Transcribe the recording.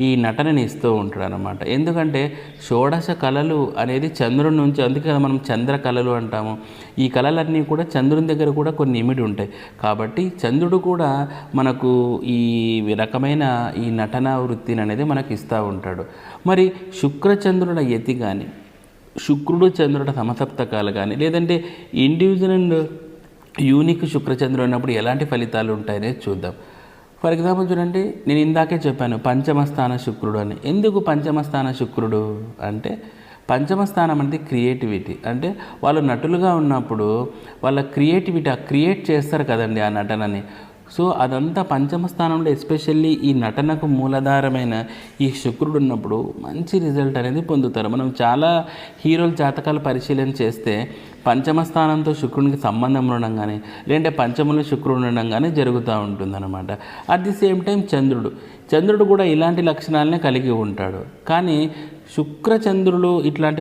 ఈ నటనని ఇస్తూ ఉంటాడనమాట. ఎందుకంటే షోడశ కళలు అనేది చంద్రుడి నుంచి, అందుకే కదా మనం చంద్ర కళలు అంటాము. ఈ కళలన్నీ కూడా చంద్రుని దగ్గర కూడా కొన్ని ఇమిడి ఉంటాయి. కాబట్టి చంద్రుడు కూడా మనకు ఈ రకమైన ఈ నటనా వృత్తిని అనేది మనకి ఇస్తూ ఉంటాడు. మరి శుక్రచంద్రుల యతి కానీ, శుక్రుడు చంద్రుడ సమసప్తకాలు కానీ, లేదంటే ఇండివిజువల్ అండ్ యూనిక్ శుక్రచంద్రుడు అన్నప్పుడు ఎలాంటి ఫలితాలు ఉంటాయనేది చూద్దాం. ఫర్ ఎగ్జాంపుల్ చూడండి, నేను ఇందాకే చెప్పాను పంచమస్థాన శుక్రుడు అని. ఎందుకు పంచమస్థాన శుక్రుడు అంటే, పంచమస్థానం అంటే క్రియేటివిటీ. అంటే వాళ్ళు నటులుగా ఉన్నప్పుడు వాళ్ళ క్రియేటివిటీ క్రియేట్ చేస్తారు కదండి ఆ నటనని. సో అదంతా పంచమ స్థానంలో ఎస్పెషల్లీ ఈ నటనకు మూలాధారమైన ఈ శుక్రుడు ఉన్నప్పుడు మంచి రిజల్ట్ అనేది పొందుతారు. మనం చాలా హీరోల జాతకాలు పరిశీలన చేస్తే పంచమ స్థానంతో శుక్రునికి సంబంధం ఉండడం కానీ, లేదంటే పంచమంలో శుక్రుడు ఉండడం కానీ జరుగుతూ ఉంటుందన్నమాట. అట్ ది సేమ్ టైం చంద్రుడు కూడా ఇలాంటి లక్షణాలనే కలిగి ఉంటాడు. కానీ శుక్రచంద్రులు ఇట్లాంటి